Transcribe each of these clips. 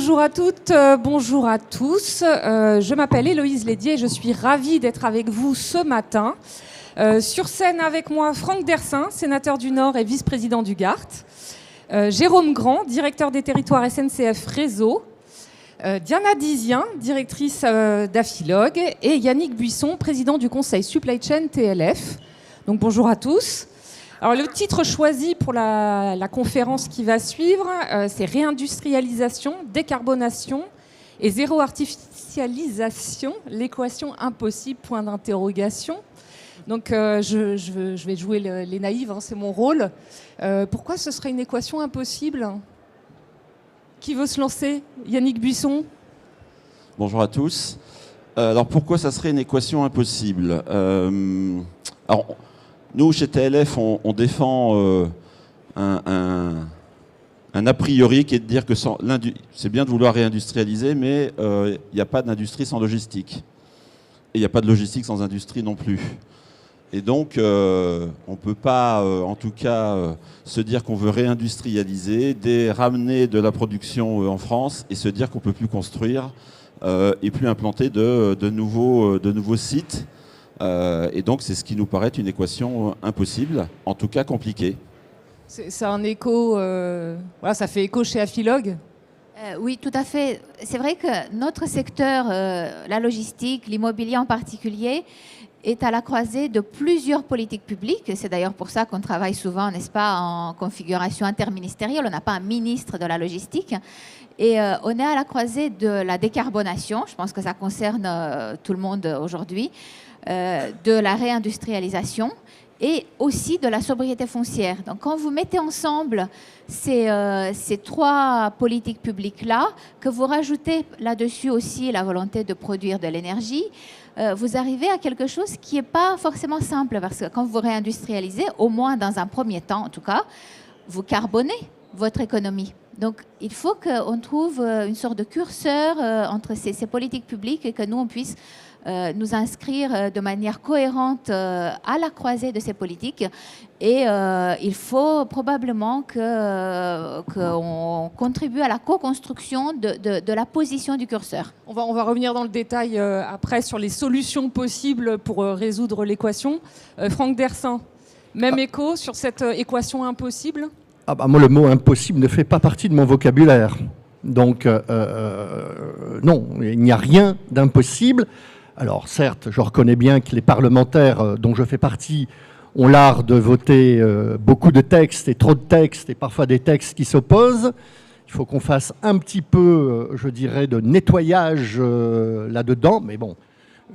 bonjour à toutes, bonjour à tous. Je m'appelle Héloïse Lédier et je suis ravie d'être avec vous ce matin. Sur scène avec moi, Franck Dersin, sénateur du Nord et vice-président du Gard. Jérôme Grand, directeur des territoires SNCF Réseau. Diana Dizien, directrice d'Afilogue. Et Yannick Buisson, président du conseil Supply Chain TLF. Donc bonjour à tous. Alors, le titre choisi pour la conférence qui va suivre, c'est réindustrialisation, décarbonation et zéro artificialisation, l'équation impossible, point d'interrogation. Donc, je vais jouer les naïves, hein, c'est mon rôle. Pourquoi ce serait une équation impossible ? Qui veut se lancer ? Yannick Buisson ? Bonjour à tous. Alors, pourquoi ça serait une équation impossible ? Nous, chez TLF, on défend un a priori qui est de dire que c'est bien de vouloir réindustrialiser, mais il n'y a pas d'industrie sans logistique. Et il n'y a pas de logistique sans industrie non plus. Et donc, on ne peut pas, en tout cas, se dire qu'on veut réindustrialiser, ramener de la production en France et se dire qu'on ne peut plus construire et plus implanter de nouveaux sites. Et donc, c'est ce qui nous paraît une équation impossible, en tout cas compliquée. C'est un écho, voilà, ça fait écho chez Afilogue. Oui, tout à fait. C'est vrai que notre secteur, la logistique, l'immobilier en particulier, est à la croisée de plusieurs politiques publiques. C'est d'ailleurs pour ça qu'on travaille souvent, n'est-ce pas, en configuration interministérielle. On n'a pas un ministre de la logistique. Et on est à la croisée de la décarbonation. Je pense que ça concerne tout le monde aujourd'hui. De la réindustrialisation et aussi de la sobriété foncière. Donc quand vous mettez ensemble ces trois politiques publiques-là, que vous rajoutez là-dessus aussi la volonté de produire de l'énergie, vous arrivez à quelque chose qui n'est pas forcément simple, parce que quand vous réindustrialisez, au moins dans un premier temps en tout cas, vous carbonez votre économie. Donc il faut qu'on trouve une sorte de curseur entre ces politiques publiques et que nous, on puisse nous inscrire de manière cohérente à la croisée de ces politiques. Et il faut probablement qu'on contribue à la co-construction de la position du curseur. On va revenir dans le détail après sur les solutions possibles pour résoudre l'équation. Franck Dersin, même écho sur cette équation impossible ? Moi, le mot impossible ne fait pas partie de mon vocabulaire. Donc, non, il n'y a rien d'impossible. Alors, certes, je reconnais bien que les parlementaires dont je fais partie ont l'art de voter beaucoup de textes et trop de textes, et parfois des textes qui s'opposent. Il faut qu'on fasse un petit peu, je dirais, de nettoyage là-dedans. Mais bon,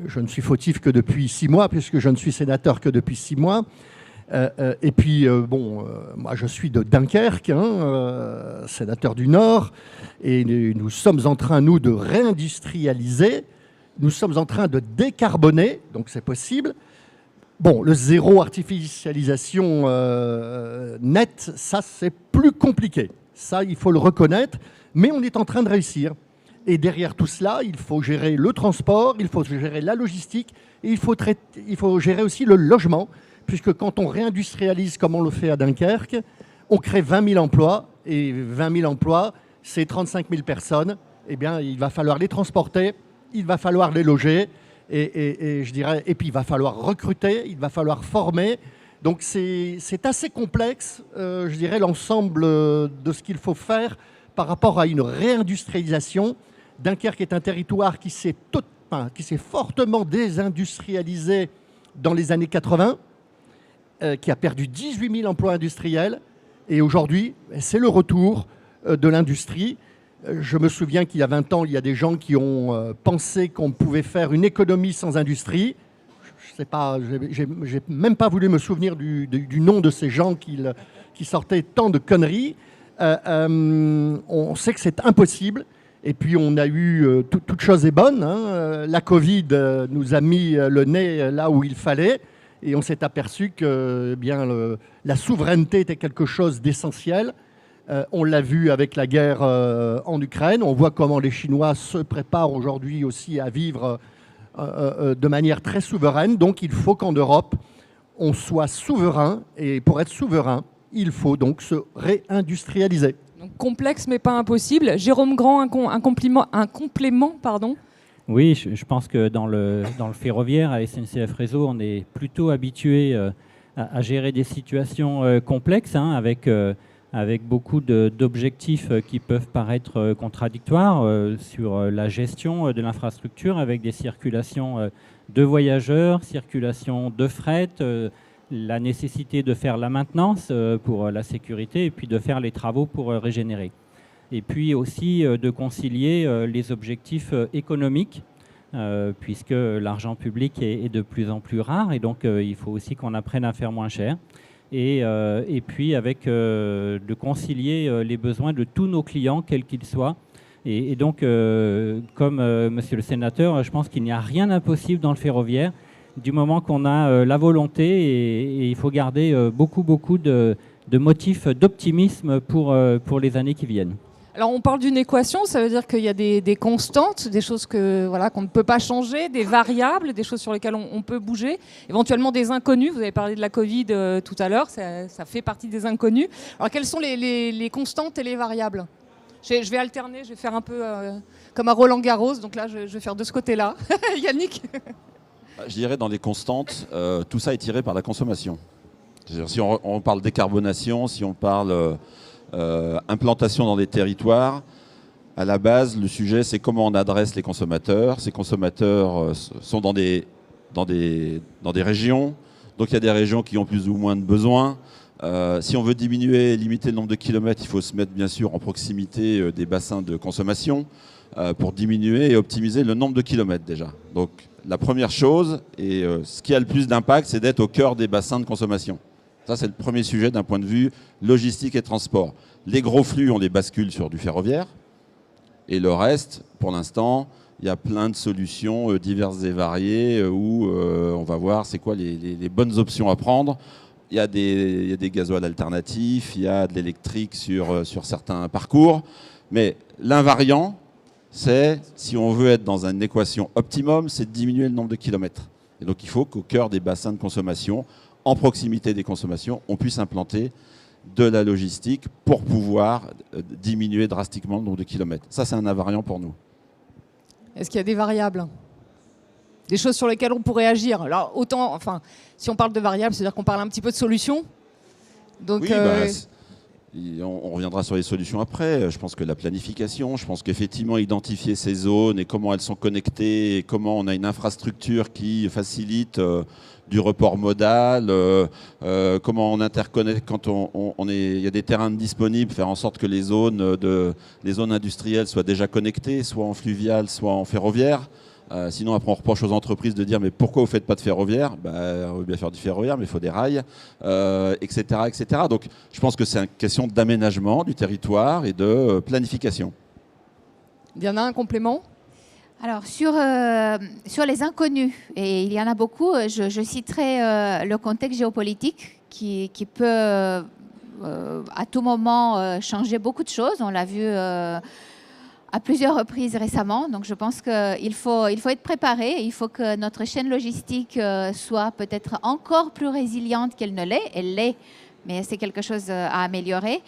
je ne suis fautif que depuis 6 mois, puisque je ne suis sénateur que depuis 6 mois. Et puis, moi, je suis de Dunkerque, sénateur du Nord, et nous sommes en train, nous, de réindustrialiser. Nous sommes en train de décarboner, donc c'est possible. Bon, le zéro artificialisation net, ça, c'est plus compliqué. Ça, il faut le reconnaître, mais on est en train de réussir. Et derrière tout cela, il faut gérer le transport, il faut gérer la logistique, et il faut gérer aussi le logement, puisque quand on réindustrialise comme on le fait à Dunkerque, on crée 20 000 emplois, et 20 000 emplois, c'est 35 000 personnes. Eh bien, il va falloir les transporter, il va falloir les loger, et puis il va falloir recruter, il va falloir former. Donc c'est assez complexe, je dirais, l'ensemble de ce qu'il faut faire par rapport à une réindustrialisation. Dunkerque est un territoire qui s'est fortement désindustrialisé dans les années 80, qui a perdu 18 000 emplois industriels, et aujourd'hui, c'est le retour de l'industrie. Je me souviens qu'il y a 20 ans, il y a des gens qui ont pensé qu'on pouvait faire une économie sans industrie. Je ne sais pas, j'ai même pas voulu me souvenir du nom de ces gens qui sortaient tant de conneries. On sait que c'est impossible. Et puis on a eu, toute chose est bonne, la Covid nous a mis le nez là où il fallait. Et on s'est aperçu que la souveraineté était quelque chose d'essentiel. On l'a vu avec la guerre en Ukraine. On voit comment les Chinois se préparent aujourd'hui aussi à vivre de manière très souveraine. Donc il faut qu'en Europe, on soit souverain. Et pour être souverain, il faut donc se réindustrialiser. Donc complexe mais pas impossible. Jérôme Grand, un complément, pardon. Oui, je pense que dans le ferroviaire, à SNCF Réseau, on est plutôt habitué à gérer des situations complexes, hein, avec beaucoup d'objectifs qui peuvent paraître contradictoires sur la gestion de l'infrastructure, avec des circulations de voyageurs, circulation de fret, la nécessité de faire la maintenance pour la sécurité et puis de faire les travaux pour régénérer. Et puis aussi de concilier les objectifs économiques, puisque l'argent public est de plus en plus rare, et donc il faut aussi qu'on apprenne à faire moins cher. Et puis avec de concilier les besoins de tous nos clients, quels qu'ils soient. Et donc, comme monsieur le sénateur, je pense qu'il n'y a rien d'impossible dans le ferroviaire, du moment qu'on a la volonté, et il faut garder beaucoup de motifs d'optimisme pour les années qui viennent. Alors on parle d'une équation, ça veut dire qu'il y a des constantes, des choses qu'on ne peut pas changer, des variables, des choses sur lesquelles on peut bouger, éventuellement des inconnus. Vous avez parlé de la Covid tout à l'heure, ça fait partie des inconnus. Alors quelles sont les constantes et les variables ? Je vais alterner, je vais faire un peu comme à Roland Garros, donc là je vais faire de ce côté-là. Yannick ? Je dirais dans les constantes, tout ça est tiré par la consommation. C'est-à-dire, si on parle décarbonation, si on parle implantation dans des territoires, à la base, le sujet, c'est comment on adresse les consommateurs. Ces consommateurs sont dans des régions, donc il y a des régions qui ont plus ou moins de besoins. Si on veut diminuer et limiter le nombre de kilomètres, il faut se mettre bien sûr en proximité des bassins de consommation pour diminuer et optimiser le nombre de kilomètres déjà. Donc la première chose, et ce qui a le plus d'impact, c'est d'être au cœur des bassins de consommation. Ça, c'est le premier sujet d'un point de vue logistique et transport. Les gros flux, on les bascule sur du ferroviaire. Et le reste, pour l'instant, il y a plein de solutions diverses et variées où on va voir c'est quoi les bonnes options à prendre. Il y a des gasoils alternatifs, il y a de l'électrique sur certains parcours. Mais l'invariant, c'est, si on veut être dans une équation optimum, c'est de diminuer le nombre de kilomètres. Et donc il faut qu'au cœur des bassins de consommation, en proximité des consommations, on puisse implanter de la logistique pour pouvoir diminuer drastiquement le nombre de kilomètres. Ça, c'est un invariant pour nous. Est-ce qu'il y a des variables ? Des choses sur lesquelles on pourrait agir ? Alors, si on parle de variables, c'est-à-dire qu'on parle un petit peu de solutions. Donc, oui, on reviendra sur les solutions après. Je pense que la planification, je pense qu'effectivement, identifier ces zones et comment elles sont connectées et comment on a une infrastructure qui facilite du report modal, comment on interconnecte quand il y a des terrains disponibles, faire en sorte que les zones industrielles soient déjà connectées, soit en fluvial, soit en ferroviaire. Sinon, après, on reproche aux entreprises de dire « mais pourquoi vous ne faites pas de ferroviaire ?» On veut bien faire du ferroviaire, mais il faut des rails, etc., etc. Donc, je pense que c'est une question d'aménagement du territoire et de planification. Diana, un complément ? Alors, sur les inconnus, et il y en a beaucoup, je citerai le contexte géopolitique qui peut à tout moment changer beaucoup de choses. On l'a vu à plusieurs reprises récemment. Donc, je pense qu'il faut être préparé. Il faut que notre chaîne logistique soit peut-être encore plus résiliente qu'elle ne l'est. Elle l'est, mais c'est quelque chose à améliorer.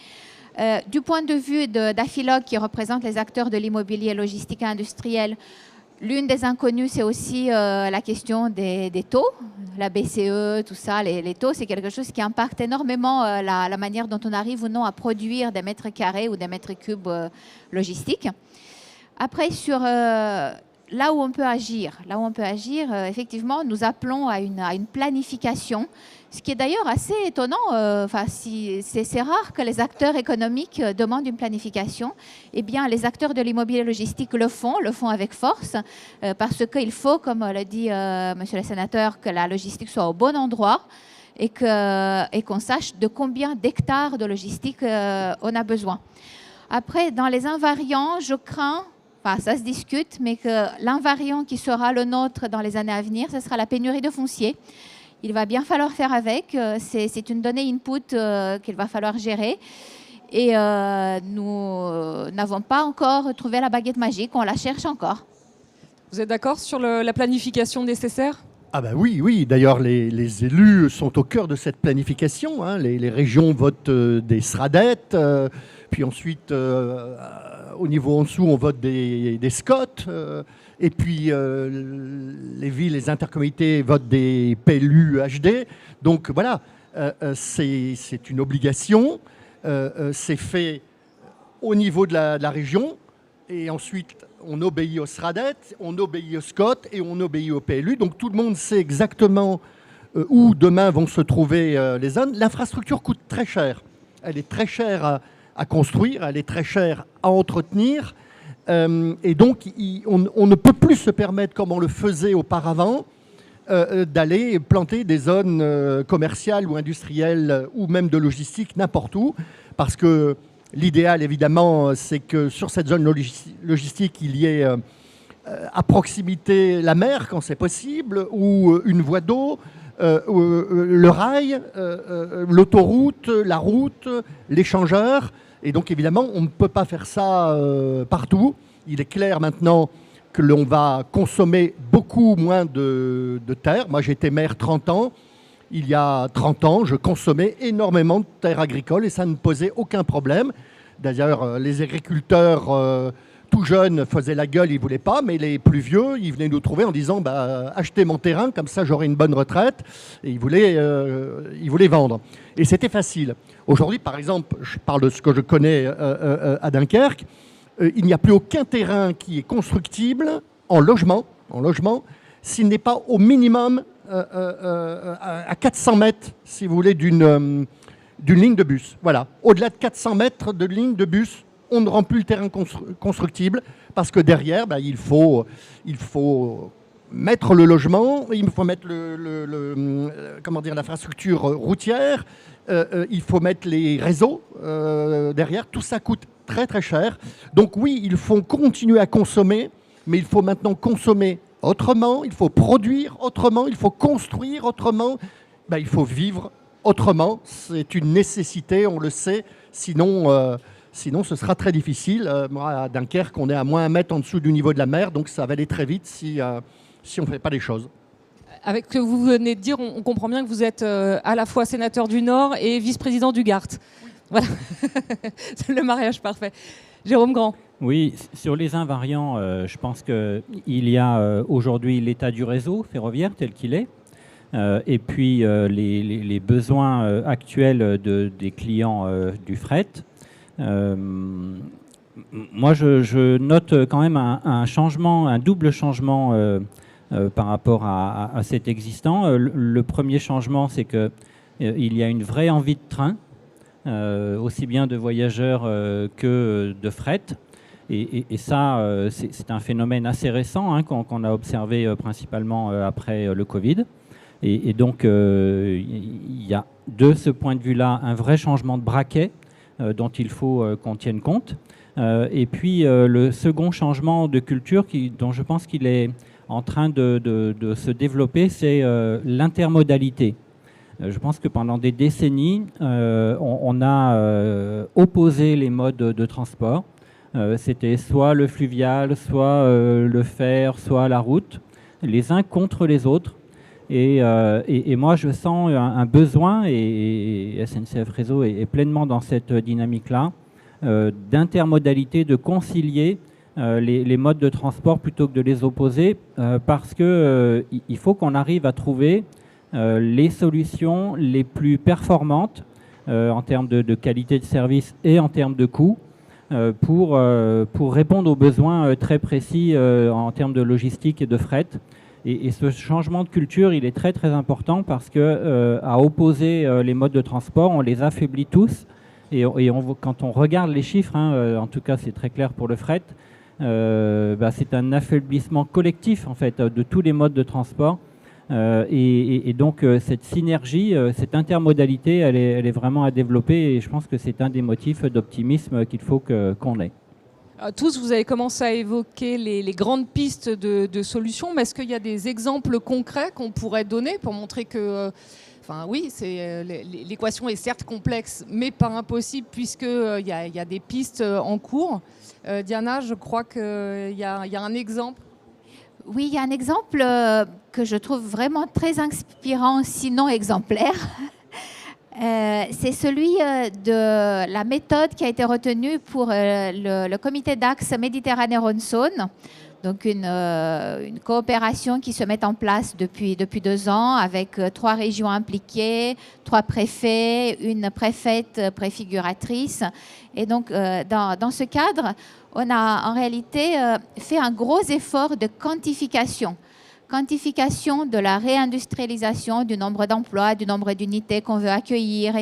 Du point de vue d'Afilog, qui représente les acteurs de l'immobilier logistique et industriel, l'une des inconnues, c'est aussi la question des taux. La BCE, tout ça, les taux, c'est quelque chose qui impacte énormément la manière dont on arrive ou non à produire des mètres carrés ou des mètres cubes logistiques. Après, sur là où on peut agir, effectivement, nous appelons à une planification, ce qui est d'ailleurs assez étonnant. C'est rare que les acteurs économiques demandent une planification. Eh bien, les acteurs de l'immobilier logistique le font avec force, parce qu'il faut, comme l'a dit monsieur le sénateur, que la logistique soit au bon endroit et qu'on sache de combien d'hectares de logistique on a besoin. Après, dans les invariants, je crains, ça se discute, mais que l'invariant qui sera le nôtre dans les années à venir, ce sera la pénurie de foncier. Il va bien falloir faire avec. C'est une donnée input qu'il va falloir gérer. Et nous n'avons pas encore trouvé la baguette magique. On la cherche encore. Vous êtes d'accord sur la planification nécessaire ? Ah ben oui, oui. D'ailleurs, les élus sont au cœur de cette planification, hein. Les régions votent des SRADET, puis ensuite, au niveau en dessous, on vote des SCOT, et puis les villes, les intercommunautés votent des PLU HD. Donc voilà, c'est une obligation. C'est fait au niveau de la région, et ensuite on obéit au SRADET, on obéit au SCOT et on obéit au PLU. Donc tout le monde sait exactement où demain vont se trouver les zones. L'infrastructure coûte très cher. Elle est très chère à construire, elle est très chère à entretenir. Et donc on ne peut plus se permettre, comme on le faisait auparavant, d'aller planter des zones commerciales ou industrielles ou même de logistique n'importe où, parce que l'idéal, évidemment, c'est que sur cette zone logistique, il y ait à proximité la mer, quand c'est possible, ou une voie d'eau, le rail, l'autoroute, la route, l'échangeur. Et donc, évidemment, on ne peut pas faire ça partout. Il est clair maintenant que l'on va consommer beaucoup moins de terre. Moi, j'ai été maire 30 ans. Il y a 30 ans, je consommais énormément de terres agricoles et ça ne posait aucun problème. D'ailleurs, les agriculteurs tout jeunes faisaient la gueule, ils ne voulaient pas, mais les plus vieux, ils venaient nous trouver en disant achetez mon terrain, comme ça j'aurai une bonne retraite. Et ils voulaient vendre. Et c'était facile. Aujourd'hui, par exemple, je parle de ce que je connais à Dunkerque, il n'y a plus aucun terrain qui est constructible en logement s'il n'est pas au minimum à 400 mètres, si vous voulez, d'une ligne de bus. Voilà. Au-delà de 400 mètres de ligne de bus, on ne rend plus le terrain constructible parce que derrière, il faut mettre le logement, il faut mettre l'infrastructure routière, il faut mettre les réseaux derrière. Tout ça coûte très très cher. Donc oui, il faut continuer à consommer, mais il faut maintenant consommer autrement, il faut produire autrement, il faut construire autrement, il faut vivre autrement. C'est une nécessité, on le sait, sinon ce sera très difficile. Moi, à Dunkerque, on est à moins 1 mètre en dessous du niveau de la mer, donc ça va aller très vite si on ne fait pas les choses. Avec ce que vous venez de dire, on comprend bien que vous êtes à la fois sénateur du Nord et vice-président du Gard. Oui. Voilà, c'est le mariage parfait. Jérôme Grand. Oui, sur les invariants, je pense qu'il y a aujourd'hui l'état du réseau ferroviaire tel qu'il est, et puis les besoins actuels des clients du fret. Moi, je note quand même un changement, un double changement par rapport à cet existant. Le premier changement, c'est qu'il y a une vraie envie de train, aussi bien de voyageurs que de fret. Et ça, c'est un phénomène assez récent qu'on a observé principalement après le Covid. Et donc, il y a de ce point de vue-là un vrai changement de braquet dont il faut qu'on tienne compte. Et puis, le second changement de culture dont je pense qu'il est en train de se développer, c'est l'intermodalité. Je pense que pendant des décennies, on a opposé les modes de transport. C'était soit le fluvial, soit le fer, soit la route, les uns contre les autres. Et moi, je sens un besoin, et SNCF Réseau est pleinement dans cette dynamique-là, d'intermodalité, de concilier les modes de transport plutôt que de les opposer, parce qu'il faut qu'on arrive à trouver les solutions les plus performantes en termes de qualité de service et en termes de coût, pour répondre aux besoins très précis en termes de logistique et de fret. Et ce changement de culture, il est très très important parce que à opposer les modes de transport, on les affaiblit tous. Et quand on regarde les chiffres, en tout cas c'est très clair pour le fret, c'est un affaiblissement collectif en fait de tous les modes de transport. Et donc cette synergie, cette intermodalité, elle est vraiment à développer et je pense que c'est un des motifs d'optimisme qu'il faut qu'on ait. Tous, vous avez commencé à évoquer les grandes pistes de solutions, mais est-ce qu'il y a des exemples concrets qu'on pourrait donner pour montrer que, l'équation est certes complexe, mais pas impossible puisqu'il y a des pistes en cours. Diana, je crois qu'il y a un exemple. Oui, il y a un exemple que je trouve vraiment très inspirant, sinon exemplaire. C'est celui de la méthode qui a été retenue pour le comité d'axe Méditerranée-Rhône-Saône. Donc une coopération qui se met en place depuis 2 ans avec 3 régions impliquées, 3 préfets, une préfète préfiguratrice. Et donc dans ce cadre, on a en réalité fait un gros effort de quantification de la réindustrialisation, du nombre d'emplois, du nombre d'unités qu'on veut accueillir,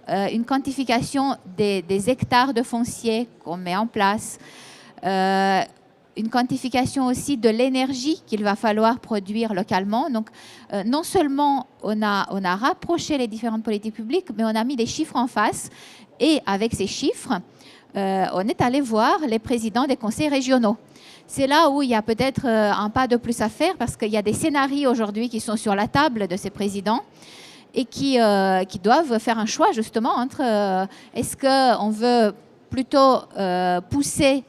une quantification des hectares de foncier qu'on met en place, une quantification aussi de l'énergie qu'il va falloir produire localement. Donc, non seulement on a rapproché les différentes politiques publiques, mais on a mis des chiffres en face. Et avec ces chiffres, on est allé voir les présidents des conseils régionaux. C'est là où il y a peut-être un pas de plus à faire, parce qu'il y a des scénarios aujourd'hui qui sont sur la table de ces présidents et qui doivent faire un choix justement entre est-ce qu'on veut plutôt pousser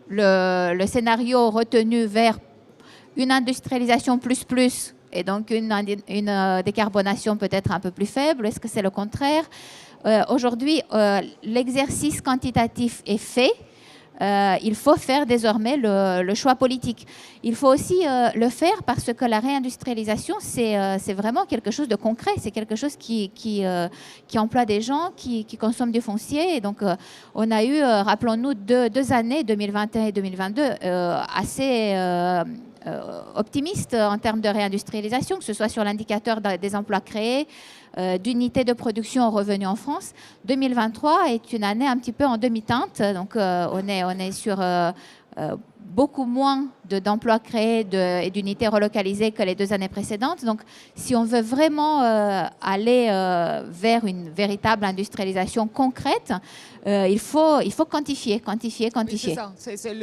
le scénario retenu vers une industrialisation plus et donc une décarbonation peut-être un peu plus faible. Est-ce que c'est le contraire? Aujourd'hui, l'exercice quantitatif est fait. Il faut faire désormais le choix politique. Il faut aussi le faire parce que la réindustrialisation, c'est vraiment quelque chose de concret. C'est quelque chose qui emploie des gens, qui consomment du foncier. Et donc, on a eu, rappelons-nous, deux années, 2021 et 2022, assez optimistes en termes de réindustrialisation, que ce soit sur l'indicateur des emplois créés, d'unités de production revenues en France. 2023 est une année un petit peu en demi-teinte, donc on est sur beaucoup moins d'emplois créés et d'unités relocalisées que les 2 années précédentes. Donc si on veut vraiment aller vers une véritable industrialisation concrète, il faut quantifier. Oui, c'est ça, c'est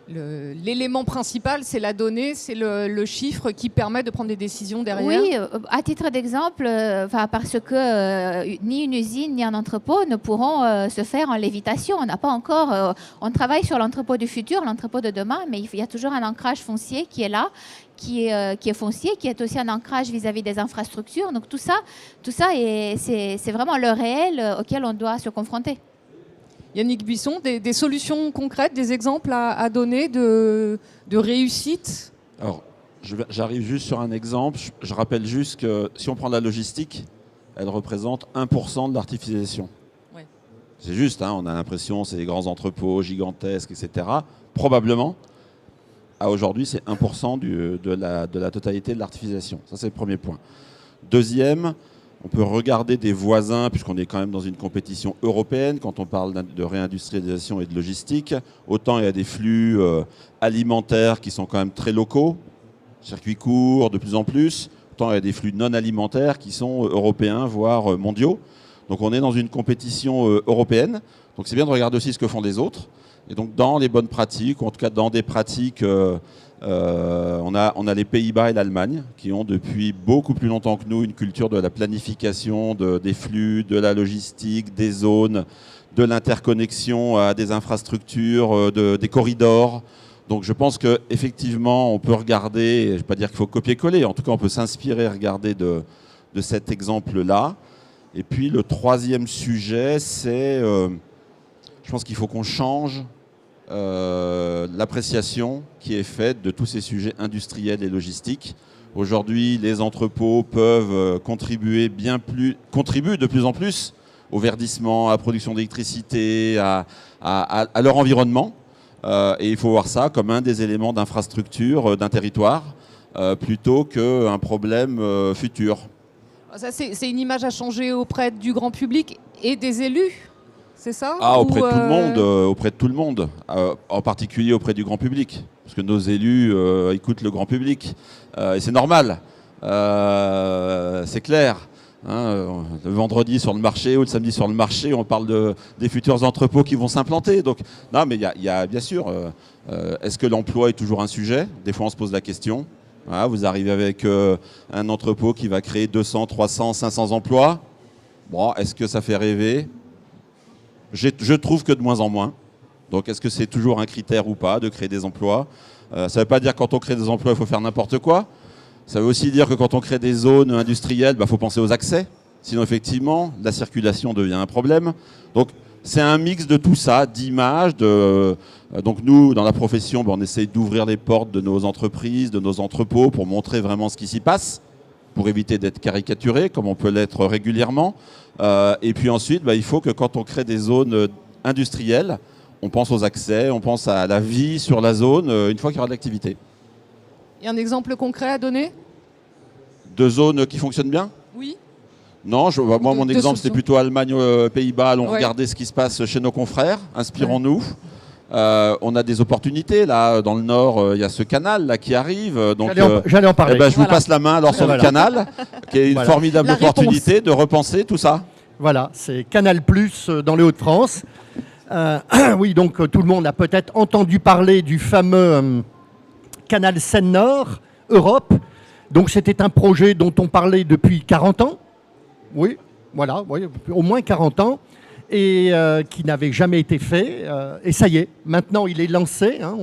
l'élément principal, c'est la donnée, c'est le chiffre qui permet de prendre des décisions derrière. Oui, à titre d'exemple, parce que ni une usine ni un entrepôt ne pourront se faire en lévitation. On n'a pas encore. On travaille sur l'entrepôt du futur, l'entrepôt de demain, mais il y a toujours un ancrage foncier qui est là, qui est foncier, qui est aussi un ancrage vis-à-vis des infrastructures. Donc tout ça, c'est vraiment le réel auquel on doit se confronter. Yannick Buisson, des solutions concrètes, des exemples à donner de réussite? Alors, j'arrive juste sur un exemple. Je rappelle juste que si on prend la logistique, elle représente 1% de l'artificialisation. Ouais. C'est juste, hein, on a l'impression que c'est des grands entrepôts gigantesques, etc. Probablement, à aujourd'hui, c'est 1% de la totalité de l'artificialisation. Ça, c'est le premier point. Deuxième, on peut regarder des voisins, puisqu'on est quand même dans une compétition européenne, quand on parle de réindustrialisation et de logistique. Autant il y a des flux alimentaires qui sont quand même très locaux, circuits courts de plus en plus, autant il y a des flux non alimentaires qui sont européens, voire mondiaux. Donc on est dans une compétition européenne. Donc c'est bien de regarder aussi ce que font les autres. Et donc dans les bonnes pratiques, ou en tout cas dans des pratiques... on a les Pays-Bas et l'Allemagne qui ont depuis beaucoup plus longtemps que nous une culture de la planification des flux, de la logistique, des zones, de l'interconnexion à des infrastructures, des corridors. Donc je pense qu'effectivement on peut regarder, je ne vais pas dire qu'il faut copier-coller, en tout cas on peut s'inspirer et regarder de cet exemple-là. Et puis le troisième sujet, c'est, je pense qu'il faut qu'on change l'appréciation qui est faite de tous ces sujets industriels et logistiques. Aujourd'hui, les entrepôts peuvent contribuent de plus en plus au verdissement, à la production d'électricité, à leur environnement. Et il faut voir ça comme un des éléments d'infrastructure d'un territoire, plutôt qu'un problème futur. Ça, c'est une image à changer auprès du grand public et des élus. C'est ça? Auprès de tout le monde, en particulier auprès du grand public, parce que nos élus écoutent le grand public, et c'est normal, c'est clair. Hein, le vendredi sur le marché ou le samedi sur le marché, on parle des futurs entrepôts qui vont s'implanter. Donc, non, mais il y a bien sûr, est-ce que l'emploi est toujours un sujet? Des fois, on se pose la question. Voilà, vous arrivez avec un entrepôt qui va créer 200, 300, 500 emplois. Bon, est-ce que ça fait rêver? Je trouve que de moins en moins. Donc est-ce que c'est toujours un critère ou pas de créer des emplois? Ça ne veut pas dire que quand on crée des emplois, il faut faire n'importe quoi. Ça veut aussi dire que quand on crée des zones industrielles, il faut penser aux accès. Sinon, effectivement, la circulation devient un problème. Donc, c'est un mix de tout ça, d'images. Donc, nous, dans la profession, on essaye d'ouvrir les portes de nos entreprises, de nos entrepôts, pour montrer vraiment ce qui s'y passe, pour éviter d'être caricaturé, comme on peut l'être régulièrement. Et puis ensuite, il faut que quand on crée des zones industrielles, on pense aux accès, on pense à la vie sur la zone, une fois qu'il y aura de l'activité. Il y a un exemple concret à donner? De zones qui fonctionnent bien? Oui. Non, moi, mon exemple, c'était plutôt Allemagne, Pays-Bas. Allons regarder ce qui se passe chez nos confrères. Inspirons-nous. On a des opportunités. Là, dans le Nord, il y a ce canal là, qui arrive. Donc, j'allais en parler. Je vous passe la main alors sur le canal, qui est une formidable opportunité de repenser tout ça. Voilà, c'est Canal+ dans les Hauts-de-France. Oui, donc tout le monde a peut-être entendu parler du fameux Canal Seine-Nord, Europe. Donc c'était un projet dont on parlait depuis 40 ans. Oui, voilà, oui, au moins 40 ans. Et qui n'avait jamais été fait. Et ça y est, maintenant il est lancé. Hein,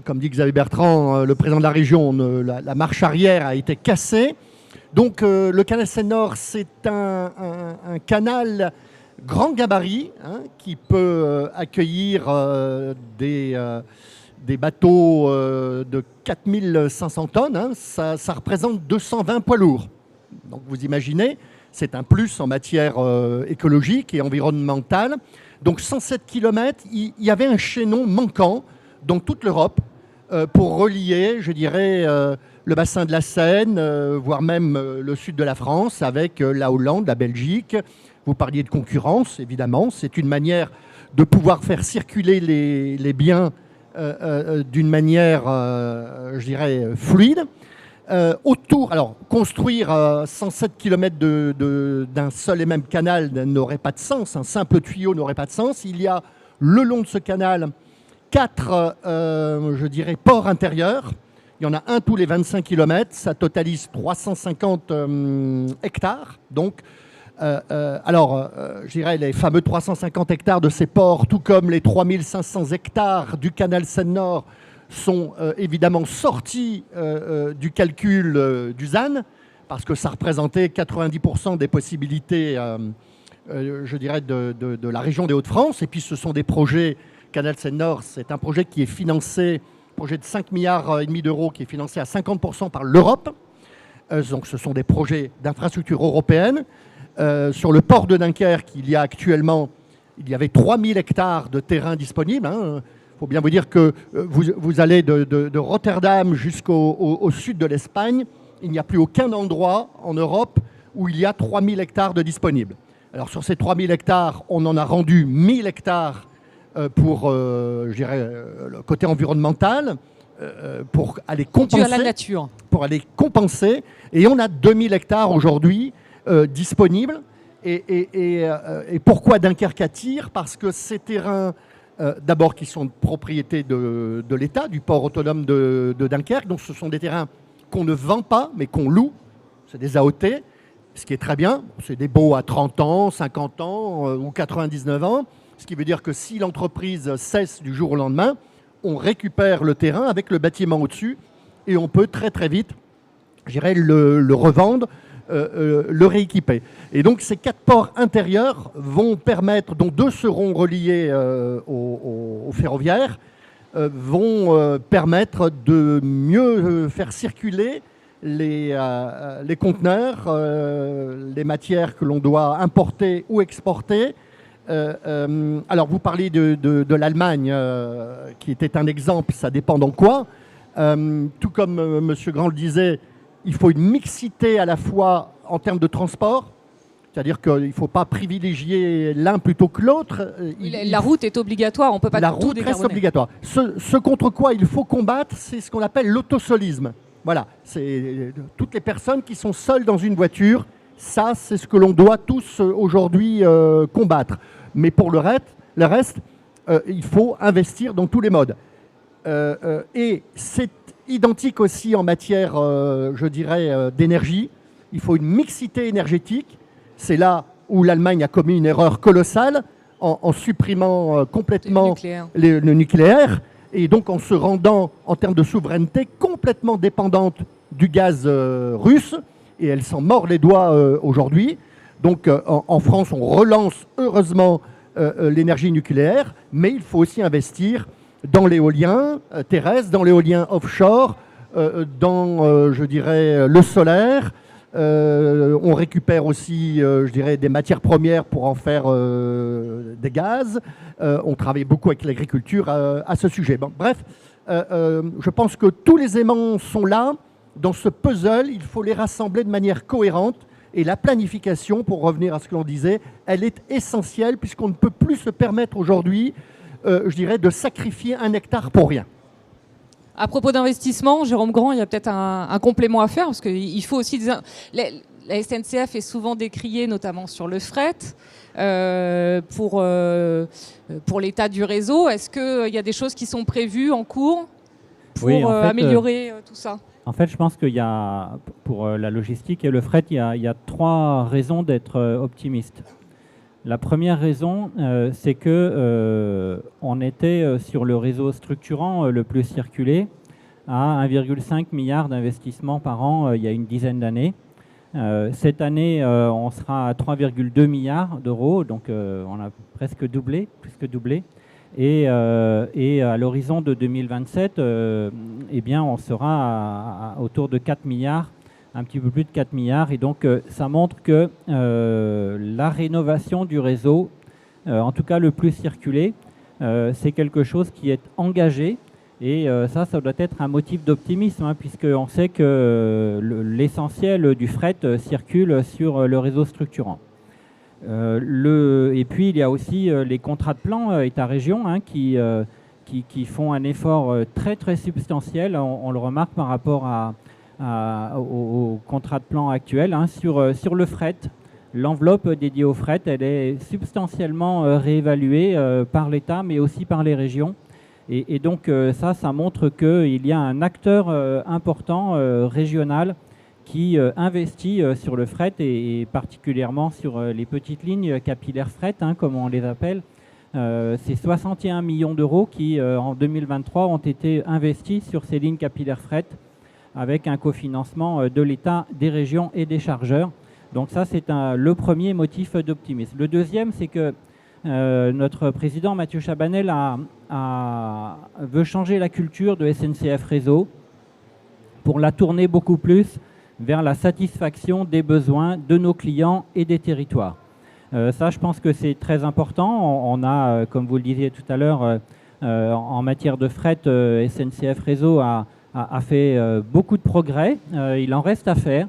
comme dit Xavier Bertrand, le président de la région, la marche arrière a été cassée. Donc le canal Seine-Nord, c'est un canal grand gabarit qui peut accueillir des bateaux de 4500 tonnes. Ça représente 220 poids lourds. Donc vous imaginez, c'est un plus en matière écologique et environnementale. Donc 107 km, il y avait un chaînon manquant dans toute l'Europe pour relier, je dirais, le bassin de la Seine, voire même le sud de la France, avec la Hollande, la Belgique. Vous parliez de concurrence, évidemment. C'est une manière de pouvoir faire circuler les biens d'une manière, je dirais, fluide. Autour, alors, construire 107 km d'un seul et même canal n'aurait pas de sens. Un simple tuyau n'aurait pas de sens. Il y a, le long de ce canal, 4, je dirais, ports intérieurs. Il y en a un tous les 25 km. Ça totalise 350 hectares. Donc, je dirais les fameux 350 hectares de ces ports, tout comme les 3500 hectares du canal Seine-Nord, sont évidemment sortis du calcul du ZAN, parce que ça représentait 90% des possibilités, je dirais, de la région des Hauts-de-France. Et puis ce sont des projets, Canal Seine-Nord, c'est un projet qui est financé, projet de 5,5 milliards d'euros, qui est financé à 50% par l'Europe. Donc ce sont des projets d'infrastructures européennes. Sur le port de Dunkerque, il y avait 3000 hectares de terrain disponibles. Il faut bien vous dire que vous allez de Rotterdam jusqu'au sud de l'Espagne, il n'y a plus aucun endroit en Europe où il y a 3000 hectares de disponibles. Alors sur ces 3000 hectares, on en a rendu 1000 hectares pour, je dirais, le côté environnemental, pour aller compenser. Dû à la nature. Pour aller compenser. Et on a 2000 hectares aujourd'hui disponibles. Et pourquoi Dunkerque attire? Parce que ces terrains, d'abord, qui sont de propriété de l'État, du port autonome de Dunkerque. Donc ce sont des terrains qu'on ne vend pas, mais qu'on loue. C'est des AOT, ce qui est très bien. C'est des baux à 30 ans, 50 ans ou 99 ans. Ce qui veut dire que si l'entreprise cesse du jour au lendemain, on récupère le terrain avec le bâtiment au-dessus et on peut très très vite, je dirais, le revendre, le rééquiper. Et donc ces 4 ports intérieurs vont permettre, dont 2 seront reliés au ferroviaire, vont permettre de mieux faire circuler les conteneurs, les matières que l'on doit importer ou exporter. Alors vous parlez de l'Allemagne, qui était un exemple, ça dépend dans quoi. Tout comme M. Grand le disait, il faut une mixité à la fois en termes de transport, c'est-à-dire qu'il ne faut pas privilégier l'un plutôt que l'autre. La route est obligatoire, on ne peut pas tout décarboner. La route reste obligatoire. Ce contre quoi il faut combattre, c'est ce qu'on appelle l'autosolisme. Voilà, c'est toutes les personnes qui sont seules dans une voiture. Ça, c'est ce que l'on doit tous aujourd'hui combattre. Mais pour le reste, il faut investir dans tous les modes. Et c'est identique aussi en matière, je dirais, d'énergie. Il faut une mixité énergétique. C'est là où l'Allemagne a commis une erreur colossale en supprimant complètement Nucléaire. le nucléaire, et donc en se rendant, en termes de souveraineté, complètement dépendante du gaz russe, et elle s'en mord les doigts aujourd'hui. Donc en France, on relance heureusement l'énergie nucléaire, mais il faut aussi investir dans l'éolien terrestre, dans l'éolien offshore, dans, je dirais, le solaire. On récupère aussi, je dirais, des matières premières pour en faire des gaz. On travaille beaucoup avec l'agriculture à ce sujet. Bon, bref, je pense que tous les aimants sont là. Dans ce puzzle, il faut les rassembler de manière cohérente. Et la planification, pour revenir à ce que l'on disait, elle est essentielle puisqu'on ne peut plus se permettre aujourd'hui, je dirais, de sacrifier un hectare pour rien. À propos d'investissement, Jérôme Grand, il y a peut-être un complément à faire, parce qu'il faut aussi... La SNCF est souvent décriée, notamment sur le fret, pour l'état du réseau. Est-ce qu'il y a des choses qui sont prévues en cours pour améliorer tout ça? En fait, je pense qu'il y a, pour la logistique et le fret, il y a 3 raisons d'être optimiste. La première raison, c'est que on était sur le réseau structurant le plus circulé à 1,5 milliard d'investissements par an il y a une dizaine d'années. Cette année, on sera à 3,2 milliards d'euros, donc on a presque doublé, plus que doublé. Et à l'horizon de 2027, eh bien, on sera autour de 4 milliards, un petit peu plus de 4 milliards. Et donc, ça montre que la rénovation du réseau, en tout cas le plus circulé, c'est quelque chose qui est engagé. Et ça doit être un motif d'optimisme, hein, puisqu'on sait que l'essentiel du fret circule sur le réseau structurant. Et puis, il y a aussi les contrats de plan État-région, hein, qui font un effort très, très substantiel. On le remarque par rapport aux contrats de plan actuels, hein, sur le fret. L'enveloppe dédiée au fret, elle est substantiellement réévaluée par l'État, mais aussi par les régions. Et donc, ça montre qu'il y a un acteur important régional qui investit sur le fret et particulièrement sur les petites lignes capillaires fret, hein, comme on les appelle. C'est 61 millions d'euros qui, en 2023, ont été investis sur ces lignes capillaires fret avec un cofinancement de l'État, des régions et des chargeurs. Donc ça, c'est le premier motif d'optimisme. Le deuxième, c'est que notre président Mathieu Chabanel veut changer la culture de SNCF Réseau pour la tourner beaucoup plus vers la satisfaction des besoins de nos clients et des territoires. Ça, je pense que c'est très important. On a, comme vous le disiez tout à l'heure, en matière de fret, SNCF Réseau a fait beaucoup de progrès. Il en reste à faire.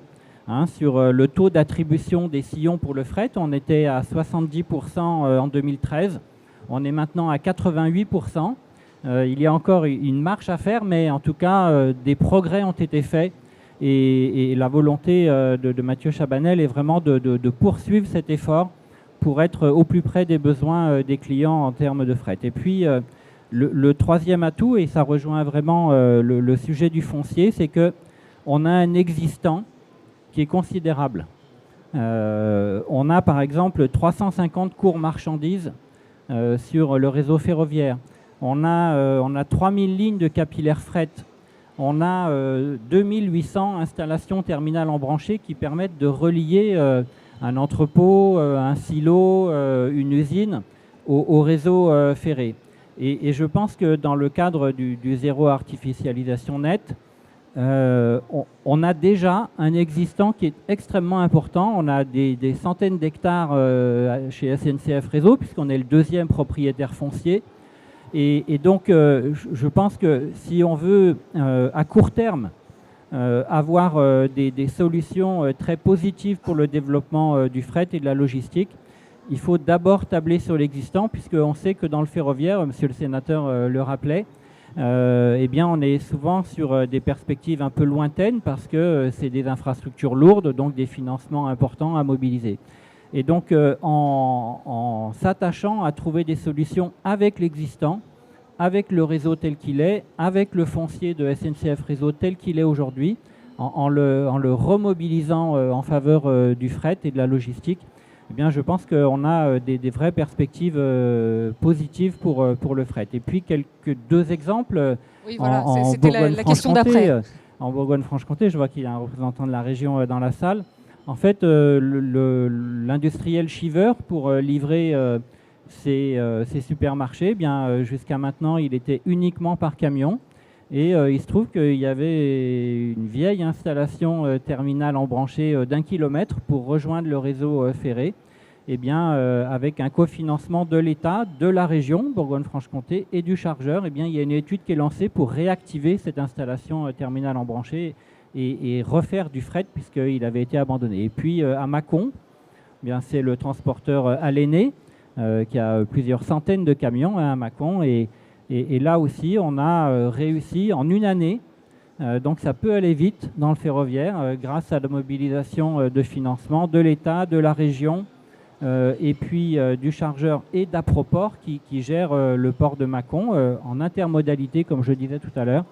Hein, sur le taux d'attribution des sillons pour le fret, on était à 70% en 2013. On est maintenant à 88%. Il y a encore une marche à faire, mais en tout cas, des progrès ont été faits. Et la volonté de Mathieu Chabanel est vraiment de poursuivre cet effort pour être au plus près des besoins des clients en termes de fret. Et puis, le troisième atout, et ça rejoint vraiment le sujet du foncier, c'est qu'on a un existant qui est considérable. On a par exemple 350 cours marchandises sur le réseau ferroviaire. On a 3000 lignes de capillaires fret. On a 2800 installations terminales embranchées qui permettent de relier un entrepôt, un silo, une usine au réseau ferré. Et je pense que dans le cadre du zéro artificialisation nette, on a déjà un existant qui est extrêmement important. On a des centaines d'hectares chez SNCF Réseau, puisqu'on est le deuxième propriétaire foncier. Et donc, je pense que si on veut, à court terme, avoir des solutions très positives pour le développement du fret et de la logistique, il faut d'abord tabler sur l'existant, puisqu'on sait que dans le ferroviaire, monsieur le sénateur le rappelait, eh bien, on est souvent sur des perspectives un peu lointaines parce que c'est des infrastructures lourdes, donc des financements importants à mobiliser. Et donc, en s'attachant à trouver des solutions avec l'existant, avec le réseau tel qu'il est, avec le foncier de SNCF Réseau tel qu'il est aujourd'hui, en le remobilisant en faveur du fret et de la logistique, eh bien, je pense qu'on a des vraies perspectives positives pour le fret. Et puis, deux exemples. Oui, voilà, c'était la question d'après. En Bourgogne-Franche-Comté, je vois qu'il y a un représentant de la région dans la salle. En fait, l'industriel Shiver, pour livrer ses supermarchés, jusqu'à maintenant, il était uniquement par camion. Et il se trouve qu'il y avait une vieille installation terminale embranchée d'1 kilomètre pour rejoindre le réseau ferré, avec un cofinancement de l'État, de la région Bourgogne-Franche-Comté et du chargeur. Il y a une étude qui est lancée pour réactiver cette installation terminale embranchée et refaire du fret puisqu'il avait été abandonné. Et puis à Mâcon, c'est le transporteur Alléné qui a plusieurs centaines de camions à Mâcon. Et là aussi, on a réussi en une année, donc ça peut aller vite dans le ferroviaire, grâce à la mobilisation de financement de l'État, de la région, et puis du chargeur et d'Aproport qui gère le port de Mâcon en intermodalité, comme je disais tout à l'heure.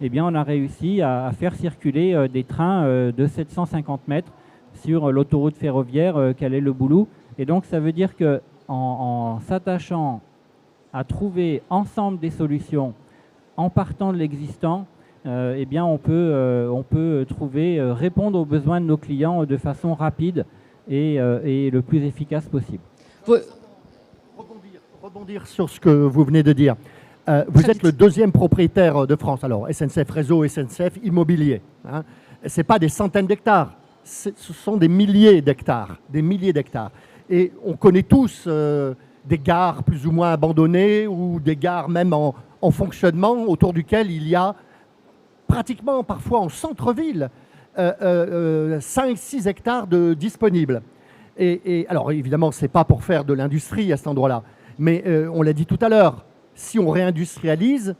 On a réussi à faire circuler des trains de 750 mètres sur l'autoroute ferroviaire Calais-le-Boulou. Et donc ça veut dire qu'en s'attachant à trouver ensemble des solutions en partant de l'existant, on peut répondre aux besoins de nos clients de façon rapide et le plus efficace possible. Rebondir sur ce que vous venez de dire. Vous êtes le deuxième propriétaire de France. Alors, SNCF Réseau, SNCF Immobilier. Hein. Ce n'est pas des centaines d'hectares, ce sont des milliers d'hectares. Et on connaît tous des gares plus ou moins abandonnées ou des gares même en fonctionnement autour duquel il y a pratiquement parfois en centre-ville 5-6 hectares de disponibles. Et alors évidemment ce n'est pas pour faire de l'industrie à cet endroit-là, mais on l'a dit tout à l'heure, si on réindustrialise,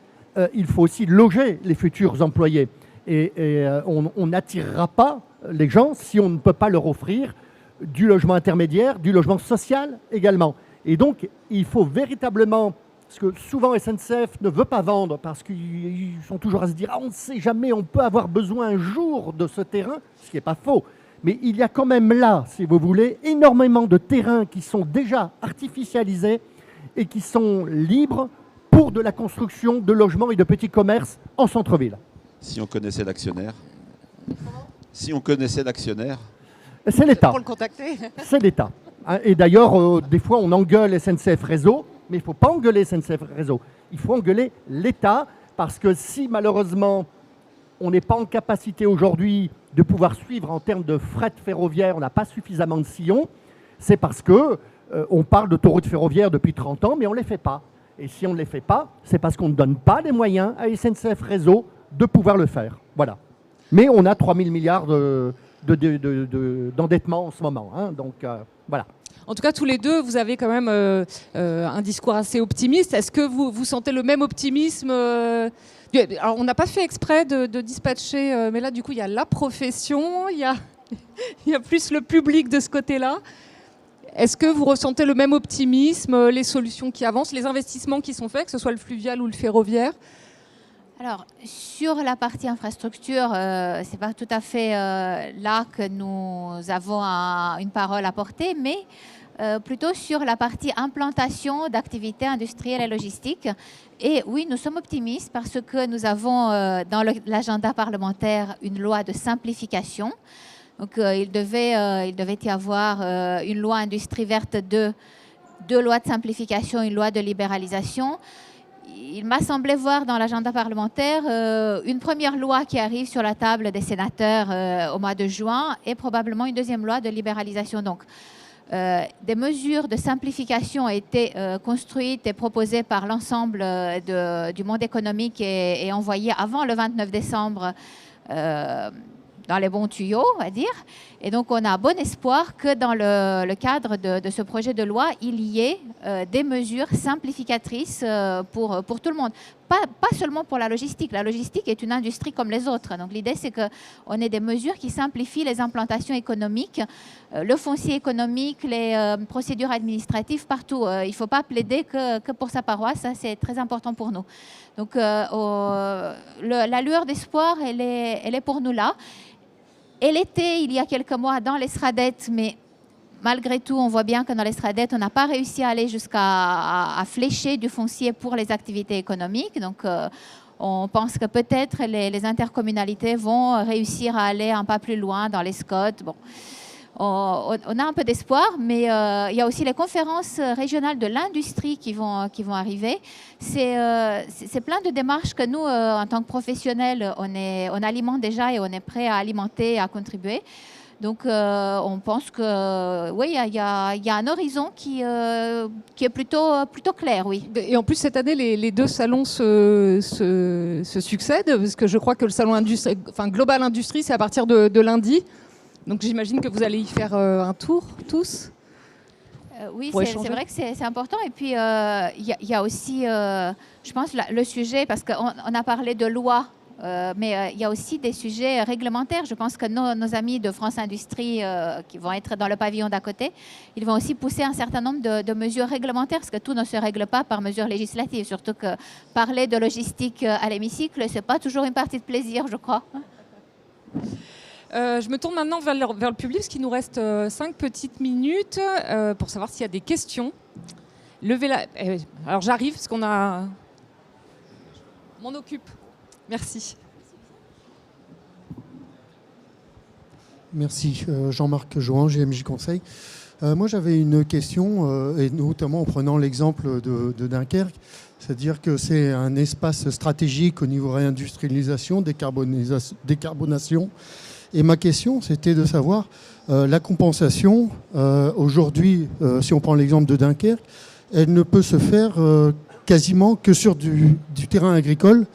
il faut aussi loger les futurs employés. Et on n'attirera pas les gens si on ne peut pas leur offrir du logement intermédiaire, du logement social également. Et donc, il faut véritablement, parce que souvent SNCF ne veut pas vendre, parce qu'ils sont toujours à se dire « on ne sait jamais, on peut avoir besoin un jour de ce terrain », ce qui n'est pas faux. Mais il y a quand même là, si vous voulez, énormément de terrains qui sont déjà artificialisés et qui sont libres pour de la construction de logements et de petits commerces en centre-ville. Si on connaissait l'actionnaire. C'est l'État. Pour le contacter. C'est l'État. Et d'ailleurs, des fois, on engueule SNCF Réseau, mais il ne faut pas engueuler SNCF Réseau. Il faut engueuler l'État, parce que si malheureusement, on n'est pas en capacité aujourd'hui de pouvoir suivre en termes de fret ferroviaire, on n'a pas suffisamment de sillons, c'est parce qu'on parle d'autoroutes ferroviaires depuis 30 ans, mais on ne les fait pas. Et si on ne les fait pas, c'est parce qu'on ne donne pas les moyens à SNCF Réseau de pouvoir le faire. Voilà. Mais on a 3 000 milliards d'endettement en ce moment. Hein, donc, voilà. En tout cas, tous les deux, vous avez quand même un discours assez optimiste. Est-ce que vous sentez le même optimisme Alors, on n'a pas fait exprès de dispatcher, mais là, du coup, il y a la profession, il y a plus le public de ce côté-là. Est-ce que vous ressentez le même optimisme, les solutions qui avancent, les investissements qui sont faits, que ce soit le fluvial ou le ferroviaire ? Alors, sur la partie infrastructure, ce n'est pas tout à fait là que nous avons une parole à porter, mais plutôt sur la partie implantation d'activités industrielles et logistiques. Et oui, nous sommes optimistes parce que nous avons dans l'agenda parlementaire une loi de simplification. Donc, il devait y avoir une loi industrie verte, deux lois de simplification, une loi de libéralisation. Il m'a semblé voir dans l'agenda parlementaire une première loi qui arrive sur la table des sénateurs au mois de juin et probablement une deuxième loi de libéralisation. Donc, des mesures de simplification ont été construites et proposées par l'ensemble du monde économique et envoyées avant le 29 décembre dans les bons tuyaux, on va dire. Et donc, on a bon espoir que dans le cadre de ce projet de loi, il y ait des mesures simplificatrices pour tout le monde. Pas seulement pour la logistique. La logistique est une industrie comme les autres. Donc, l'idée, c'est qu'on ait des mesures qui simplifient les implantations économiques, le foncier économique, les procédures administratives, partout. Il ne faut pas plaider que pour sa paroisse. Ça, c'est très important pour nous. Donc, la lueur d'espoir, elle est pour nous là. Elle était, il y a quelques mois, dans l'Esradette, mais malgré tout, on voit bien que dans l'Estradette, on n'a pas réussi à aller jusqu'à à flécher du foncier pour les activités économiques. Donc, on pense que peut-être les intercommunalités vont réussir à aller un pas plus loin dans les SCOT. Bon. On a un peu d'espoir, mais il y a aussi les conférences régionales de l'industrie qui vont arriver. C'est plein de démarches que nous, en tant que professionnels, on alimente déjà et on est prêt à alimenter et à contribuer. Donc, on pense que oui, il y a un horizon qui est plutôt clair, oui. Et en plus, cette année, les deux salons se succèdent, parce que je crois que le salon Global Industrie, c'est à partir de lundi. Donc j'imagine que vous allez y faire un tour, tous. Oui, c'est vrai que c'est important. Et puis, il y a aussi, je pense, le sujet, parce qu'on a parlé de loi, mais il y a aussi des sujets réglementaires. Je pense que nos amis de France Industrie, qui vont être dans le pavillon d'à côté, ils vont aussi pousser un certain nombre de mesures réglementaires, parce que tout ne se règle pas par mesures législatives. Surtout que parler de logistique à l'hémicycle, ce n'est pas toujours une partie de plaisir, je crois. Je me tourne maintenant vers le public, parce qu'il nous reste 5 petites minutes pour savoir s'il y a des questions. Levez la... Alors j'arrive, parce qu'on a... M'en occupe. Merci. Merci. Jean-Marc Jouan, GMJ Conseil. Moi, j'avais une question, et notamment en prenant l'exemple de Dunkerque, c'est-à-dire que c'est un espace stratégique au niveau réindustrialisation, décarbonation. Et ma question, c'était de savoir la compensation. Aujourd'hui, si on prend l'exemple de Dunkerque, elle ne peut se faire quasiment que sur du terrain agricole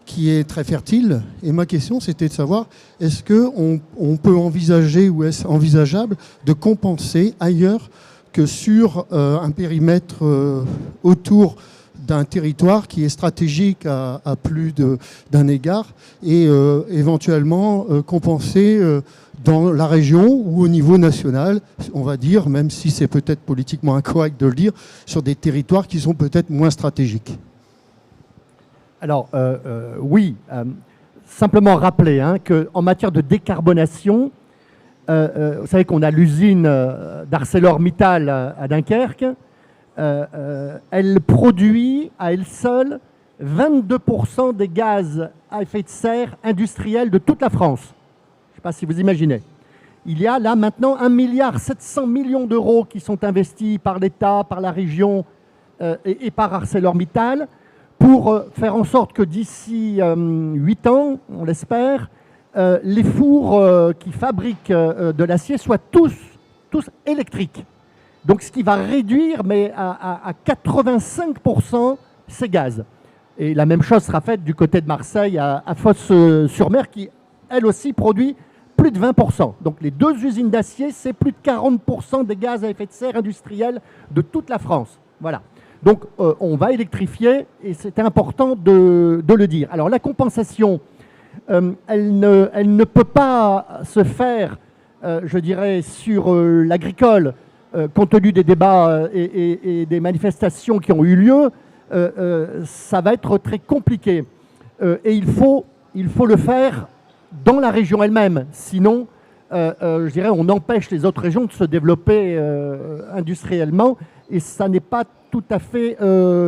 qui est très fertile. Et ma question, c'était de savoir, est-ce qu'on peut envisager ou est-ce envisageable de compenser ailleurs que sur un périmètre autour d'un territoire qui est stratégique à plus d'un égard et éventuellement compenser dans la région ou au niveau national, on va dire, même si c'est peut-être politiquement incorrect de le dire, sur des territoires qui sont peut-être moins stratégiques. Alors, oui, simplement rappeler qu'en matière de décarbonation, vous savez qu'on a l'usine d'ArcelorMittal à Dunkerque. Elle produit à elle seule 22% des gaz à effet de serre industriels de toute la France. Je ne sais pas si vous imaginez. Il y a là maintenant 1,7 milliard d'euros qui sont investis par l'État, par la région et par ArcelorMittal pour faire en sorte que d'ici 8 ans, on l'espère, les fours qui fabriquent de l'acier soient tous électriques. Donc ce qui va réduire mais à 85% ces gaz. Et la même chose sera faite du côté de Marseille à Fos-sur-Mer qui, elle aussi, produit plus de 20%. Donc les deux usines d'acier, c'est plus de 40% des gaz à effet de serre industriels de toute la France. Voilà. Donc on va électrifier et c'est important de le dire. Alors la compensation, elle ne peut pas se faire, je dirais, sur l'agricole, compte tenu des débats et des manifestations qui ont eu lieu. Ça va être très compliqué. Et il faut le faire dans la région elle-même. Sinon, je dirais, on empêche les autres régions de se développer industriellement et ça n'est pas tout à fait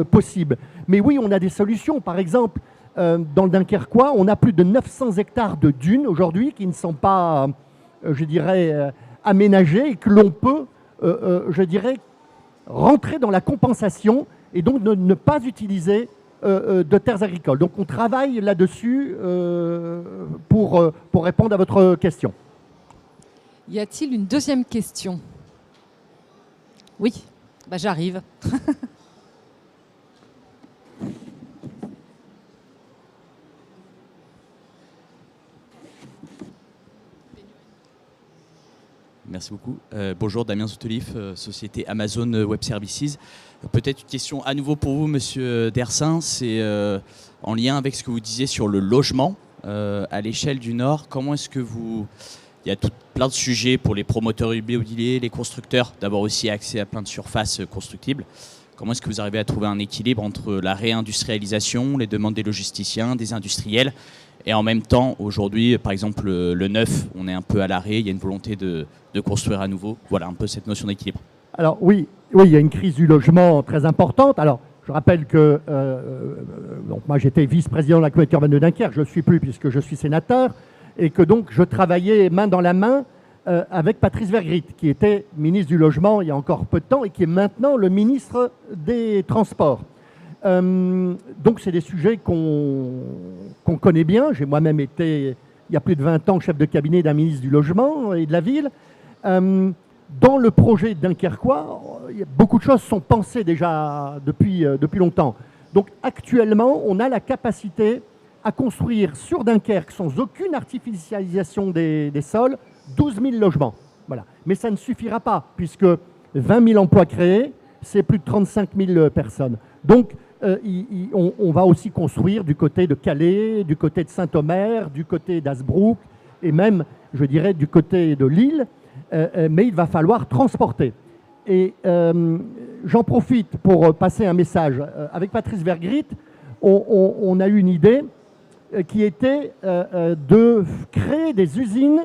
possible. Mais oui, on a des solutions. Par exemple, dans le Dunkerquois, on a plus de 900 hectares de dunes aujourd'hui qui ne sont pas, je dirais, aménagées et que l'on peut, je dirais, rentrer dans la compensation et donc ne pas utiliser de terres agricoles. Donc on travaille là-dessus pour répondre à votre question. Y a-t-il une deuxième question? Oui, bah, j'arrive. Merci beaucoup. Bonjour, Damien Zoutelif, société Amazon Web Services. Peut-être une question à nouveau pour vous, Monsieur Dersin. C'est en lien avec ce que vous disiez sur le logement à l'échelle du Nord. Comment est-ce que il y a plein de sujets pour les promoteurs immobiliers, les constructeurs, d'avoir aussi accès à plein de surfaces constructibles. Comment est-ce que vous arrivez à trouver un équilibre entre la réindustrialisation, les demandes des logisticiens, des industriels Et en même temps, aujourd'hui, par exemple, le neuf, on est un peu à l'arrêt, il y a une volonté de construire à nouveau. Voilà, un peu cette notion d'équilibre. Alors oui, il y a une crise du logement très importante. Alors, je rappelle que donc moi j'étais vice-président de la communauté urbaine de Dunkerque, je ne le suis plus puisque je suis sénateur, et que donc je travaillais main dans la main avec Patrice Vergrit, qui était ministre du Logement il y a encore peu de temps et qui est maintenant le ministre des Transports. Donc c'est des sujets qu'on connaît bien. J'ai moi-même été, il y a plus de 20 ans, chef de cabinet d'un ministre du Logement et de la Ville. Dans le projet dunkerquois, beaucoup de choses sont pensées déjà depuis longtemps. Donc actuellement, on a la capacité à construire sur Dunkerque, sans aucune artificialisation des sols, 12 000 logements. Voilà. Mais ça ne suffira pas, puisque 20 000 emplois créés, c'est plus de 35 000 personnes. Donc on va aussi construire du côté de Calais, du côté de Saint-Omer, du côté d'Hazebrouck, et même, je dirais, du côté de Lille. Mais il va falloir transporter. Et j'en profite pour passer un message. Avec Patrice Vergrit, on a eu une idée qui était de créer des usines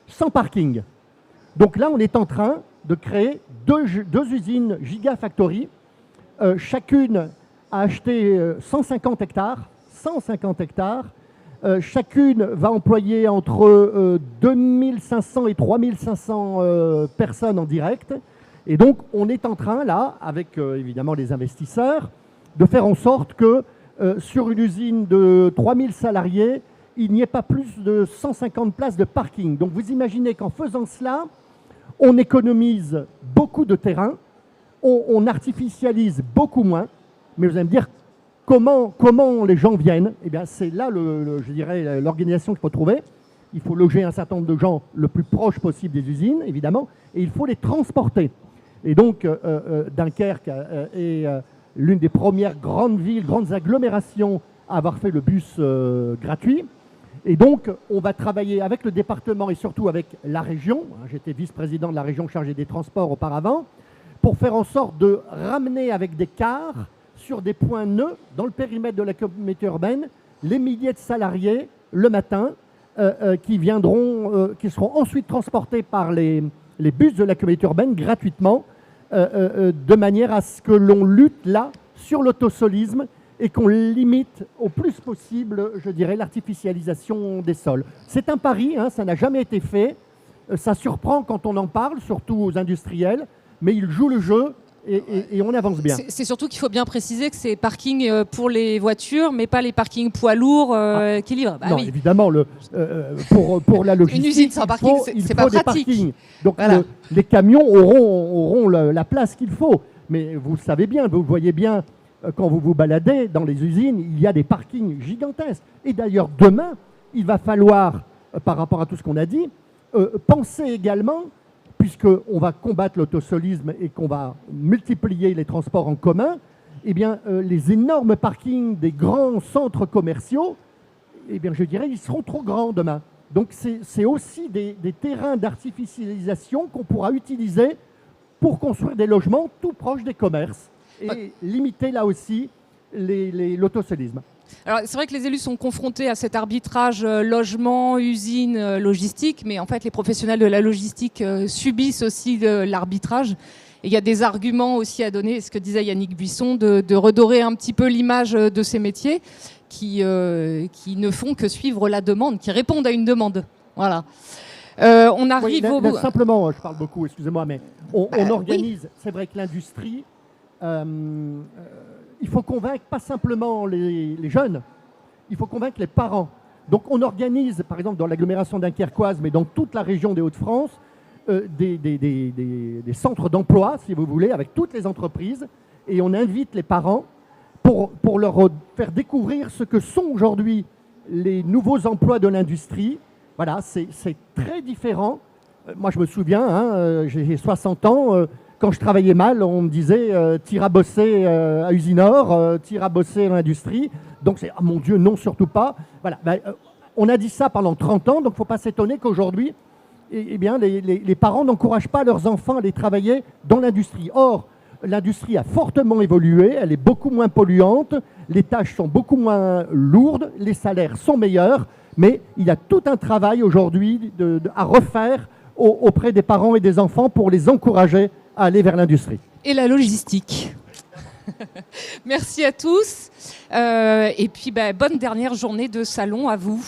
sans parking. Donc là, on est en train de créer deux usines Gigafactory. Chacune a acheté 150 hectares. 150 hectares. Chacune va employer entre 2500 et 3500 personnes en direct. Et donc, on est en train, là, avec évidemment les investisseurs, de faire en sorte que sur une usine de 3000 salariés, il n'y ait pas plus de 150 places de parking. Donc, vous imaginez qu'en faisant cela, on économise beaucoup de terrain, on artificialise beaucoup moins. Mais vous allez me dire, comment les gens viennent? Eh bien, c'est là, je dirais, l'organisation qu'il faut trouver. Il faut loger un certain nombre de gens le plus proche possible des usines, évidemment, et il faut les transporter. Et donc, Dunkerque est l'une des premières grandes villes, grandes agglomérations à avoir fait le bus gratuit. Et donc, on va travailler avec le département et surtout avec la région. J'étais vice-président de la région chargée des transports auparavant, pour faire en sorte de ramener avec des cars sur des points nœuds dans le périmètre de la communauté urbaine, les milliers de salariés le matin qui seront ensuite transportés par les bus de la communauté urbaine gratuitement, de manière à ce que l'on lutte là sur l'autosolisme et qu'on limite au plus possible, je dirais, l'artificialisation des sols. C'est un pari, ça n'a jamais été fait. Ça surprend quand on en parle, surtout aux industriels, mais ils jouent le jeu. Et on avance bien. C'est surtout qu'il faut bien préciser que c'est parking pour les voitures, mais pas les parkings poids lourds qui livrent. Non, oui. Évidemment, pour la logistique, une usine sans parking, c'est pas pratique. Parkings. Donc voilà. Les camions auront la place qu'il faut. Mais vous le savez bien, vous le voyez bien, quand vous vous baladez dans les usines, il y a des parkings gigantesques. Et d'ailleurs, demain, il va falloir, par rapport à tout ce qu'on a dit, penser également, puisqu'on va combattre l'autosolisme et qu'on va multiplier les transports en commun, eh bien, les énormes parkings des grands centres commerciaux, eh bien, je dirais, ils seront trop grands demain. Donc, c'est aussi des terrains d'artificialisation qu'on pourra utiliser pour construire des logements tout proches des commerces et limiter là aussi l'autosolisme. Alors, c'est vrai que les élus sont confrontés à cet arbitrage logement, usine, logistique, mais en fait, les professionnels de la logistique subissent aussi l'arbitrage. Et il y a des arguments aussi à donner, ce que disait Yannick Buisson, de redorer un petit peu l'image de ces métiers qui ne font que suivre la demande, qui répondent à une demande. Voilà. On arrive au bout. Simplement, je parle beaucoup, excusez-moi, mais on organise, oui. C'est vrai que l'industrie... il faut convaincre pas simplement les jeunes, il faut convaincre les parents. Donc on organise, par exemple dans l'agglomération dunkerquoise, mais dans toute la région des Hauts-de-France, des centres d'emploi, si vous voulez, avec toutes les entreprises, et on invite les parents pour leur faire découvrir ce que sont aujourd'hui les nouveaux emplois de l'industrie. Voilà, c'est très différent. Moi je me souviens, j'ai 60 ans, quand je travaillais mal, on me disait t'iras bosser à Usinor, t'iras bosser à l'industrie. Donc c'est, mon Dieu, non, surtout pas. Voilà. On a dit ça pendant 30 ans, donc il ne faut pas s'étonner qu'aujourd'hui, les parents n'encouragent pas leurs enfants à aller travailler dans l'industrie. Or, l'industrie a fortement évolué, elle est beaucoup moins polluante, les tâches sont beaucoup moins lourdes, les salaires sont meilleurs, mais il y a tout un travail aujourd'hui à refaire auprès des parents et des enfants pour les encourager à aller vers l'industrie. Et la logistique. Merci à tous. Et puis, bonne dernière journée de salon à vous.